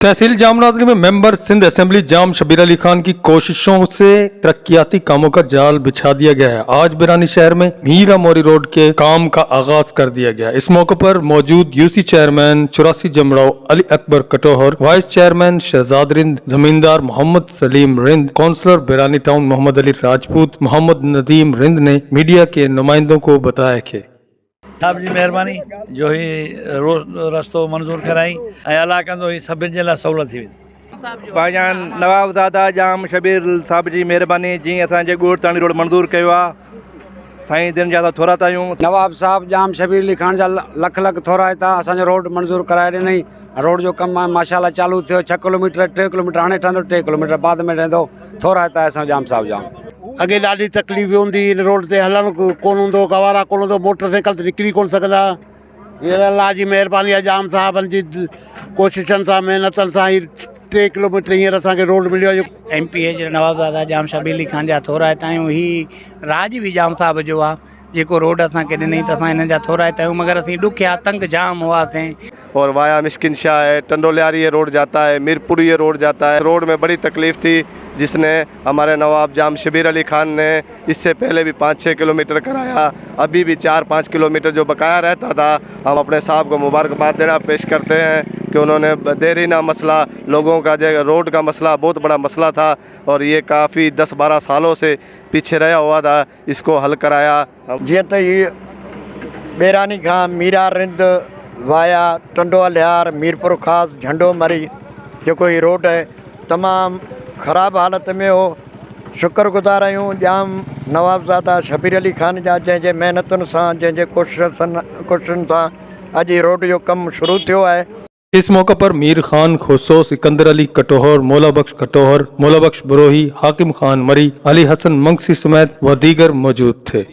तहसील जामनाजरी में member Sindh assembly जाम शबीर अली खान की कोशिशों से तरक्याती कामों का जाल बिछा दिया गया है। आज बिरानी शहर में मीरा मोरी रोड के काम का आगाज कर दिया गया। इस मौके पर मौजूद UC chairman 84 Jamrao Ali Akbar Katohar, vice chairman Shahzad Rind, जमींदार मोहम्मद सलीम रिंद, काउंसलर बिरानी टाउन मोहम्मद अली राजपूत, मोहम्मद नदीम रिंद ने मीडिया के नुमाइंदों को बताया कि साहब जी महिरबानी जो ही रस्तो मंजूर कराई ऐं अलाह कंदो ही सभिनि जे लाइ सहूलियत थी वेंदी। भाईजान नवाबज़ादा जाम शबीर साहब जी महिरबानी जी असांजे ॻोठ ताणी रोड मंज़ूर कयो आहे। साईं दिन जा थोरा आहियूं। नवाब साहब जाम शबीर अली खान जा लख लख थोरा हितां असांजो रोड मंज़ूर कराए ॾिनई। रोड जो कमु आहे माशाल्लाह चालू थियो। 6 किलोमीटर 3 किलोमीटर हाणे ठहंदो, 3 किलोमीटर बाद में ठहंदो। थोरा हितां असां जाम साहब जाम अॻे ॾाढी तकलीफ़ हूंदी, रोड ते हलणु कोन हूंदो, गवारा कोन हूंदो, मोटरसाइकिल ते निकिरी कोन सघंदा। हीअ अलाह जी महिरबानी आहे, जाम साहबनि जी कोशिशनि सां महिनतनि सां ही 3 किलोमीटर हींअर असांखे रोड मिलियो आहे। MPA जे नवाबज़ादा जाम शबीर अली खान जा थोरा हितां आहियूं। ही राज बि जाम साहब जो आहे जेको रोड असांखे ॾिनई, त असां हिननि जा थोरा हितां आहियूं। मगर असीं ॾुखिया तंग जाम हुआसीं। और वाया मिस्किन शाह है, टंडोलियारी ये रोड जाता है, मीरपुर ये रोड जाता है। रोड में बड़ी तकलीफ़ थी जिसने हमारे नवाब जाम शबीर अली खान ने इससे पहले भी 5-6 किलोमीटर कराया। अभी भी 4-5 किलोमीटर जो बकाया रहता था। हम अपने साहब को मुबारकबाद देना पेश करते हैं कि उन्होंने देरीना मसला, लोगों का जो रोड का मसला बहुत बड़ा मसला था और ये काफ़ी 10-12 सालों से पीछे रहा हुआ था, इसको हल कराया। जीअं त ही बेरानी खां मीरा रिंद वाया टंडोलियार मीरपुर ख़ास झंडो मरी जेको ही रोड है तमामु ख़राब हालत में हो। शुक्रगुज़ार आहियूं जाम नवाबज़ादा शबीर अली खान जा, जंहिंजे महिनतुनि सां, जंहिंजे कोशिशुनि सां अॼु ही रोड जो कमु शुरू थियो आहे। इस मौके पर मीर खान खुसो, सिकंदर अली कटोहर, मौला बख्श कटोहर, मौला बख्श बरोही, हाकिम खान मरी, अली हसन मंगसी समेत व दीगर मौजूद थे।